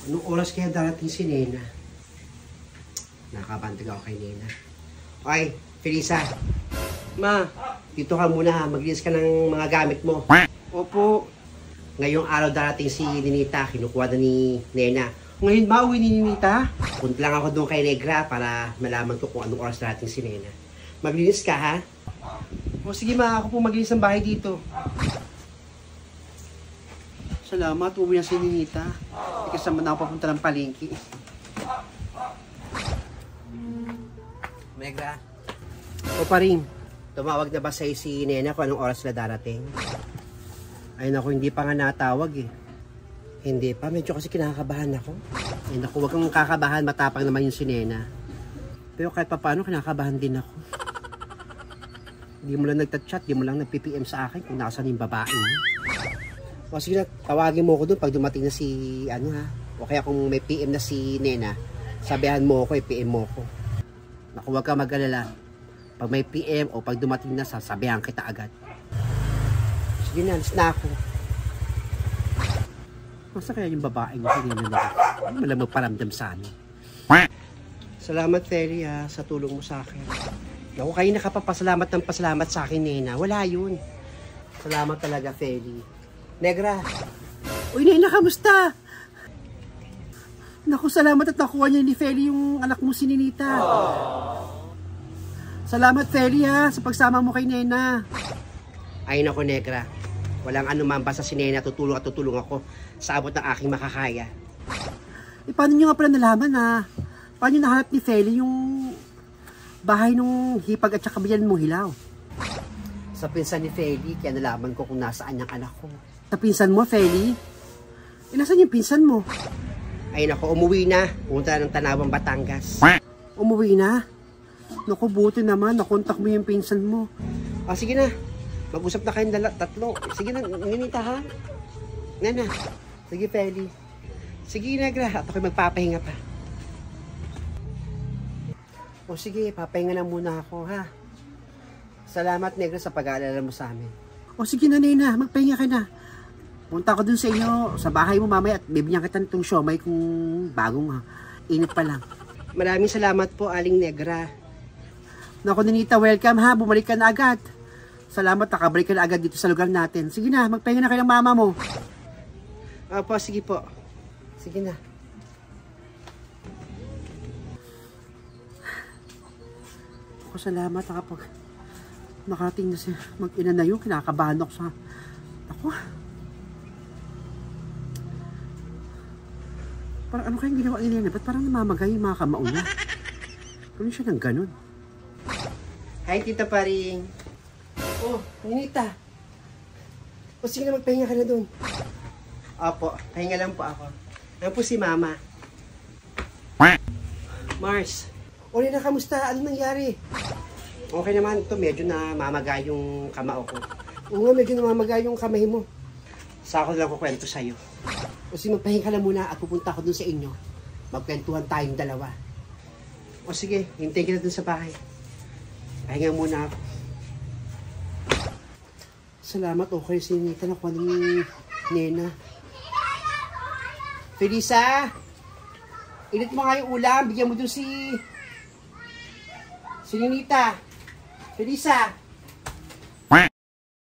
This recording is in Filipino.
Anong oras kaya darating si Nena? Nakabantag ako kay Nena. Okay, Felisa. Ma, dito ka muna ha. Maglinis ka ng mga gamit mo. Opo. Ngayong araw darating si Ninita. Kinukuha na ni Nena. Ngayon ba uwi ni Ninita? Punta lang ako doon kay Negra para malaman ko kung anong oras darating si Nena. Maglinis ka ha? O sige ma, ako po maglinis ng bahay dito. Salamat, uwi na si Ninita. Hindi kasama na ako papunta ng palengke. Negra. O pa rin, tumawag na ba sa'yo si Nena kung anong oras na darating? Ay naku, hindi pa nga natawag eh. Hindi pa, medyo kasi kinakabahan ako. Ay naku, huwag kang kakabahan, matapang naman yung si Nena. Pero kahit pa paano, kinakabahan din ako. Hindi mo lang nagtat-chat, hindi mo lang nag-PPM sa akin kung nasaan yung babae mo. O sige na, tawagin mo ako doon pag dumating na si, ano ha, o kaya kung may PM na si Nena, sabihan mo ako, PM mo ako. Naku, huwag ka mag-alala. Pag may PM o pag dumating na, sasabihan kita agad. Sige na, alis na ako. Masa kaya yung babae mo, si Nena na? Ano lang magparamdam sa amin? Salamat, Feli ha, sa tulong mo sa akin. Naku, kayo nakapapasalamat ng pasalamat sa akin, Nena. Wala yun. Salamat talaga, Feli. Negra. Uy, Nena, kamusta? Naku, salamat at nakuha niya ni Feli yung anak mo si Ninita. Salamat, Feli ha, sa pagsama mo kay Nena. Ay naku, Negra. Walang anuman, basta si Nena tutulong at tutulong ako sa abot ng aking makakaya. Eh, paano nyo nga pala nalaman ha? Paano nyo nahanap ni Feli yung bahay nung hipag at saka biyan mong hilaw? Sa pinsan ni Feli, kaya nalaman ko kung nasaan yung anak ko. Sa pinsan mo, Feli? Eh, nasaan yung pinsan mo? Ay nako, umuwi na. Punta ng Tanawang, Batangas. Umuwi na? Naku, buti naman. Nakontak mo yung pinsan mo. Ah, sige na. Mag-usap na kayong tatlo. Sige na, Ninita ha? Nena. Sige, Feli. Sige, Negra. At ako'y magpapahinga pa. O sige, papahinga na muna ako ha. Salamat, Negra, sa pag-aalala mo sa amin. O sige na, Nena. Magpahinga ka na. Punta ko dun sa inyo, sa bahay mo mamaya at bibigyan kita nitong siomay kung bagong ha. Init pa lang. Maraming salamat po, Aling Negra. Naku, Ninita, welcome ha. Bumalik ka na agad. Salamat, nakabalik ka na agad dito sa lugar natin. Sige na, magpahinga na kayo ng mama mo. Opo, sige po. Sige na. Ako, salamat. Nakating na siya. Mag-ina na yun. Kinakabahan ako sa... Ako. Parang ano kayang ginawa ni Nena? Ba't parang namamagay yung mga kamao niya? Gano'n siya ng gano'n. Hi, Tita Paring. Oh, Ninita. O sige na, magpahinga ka na doon. Opo, pahinga lang po ako. Ano po si Mama? Mars. O Nena, kamusta? Ano nangyari? Okay naman ito, medyo namamagay yung kamao ko. Oo nga, medyo namamagay yung kamay mo. Sa ako lang kukwento sa'yo. O sige, magpahinga ka na muna at pupunta ako dun sa inyo. Magkwentuhan tayong dalawa. O sige, hintayin kita dun sa bahay. Pahinga muna ako. Salamat, okay si Nita na kuha ni Nena. Felisa! Init mo nga yung ulam. Bigyan mo dun si Ninita. Felisa!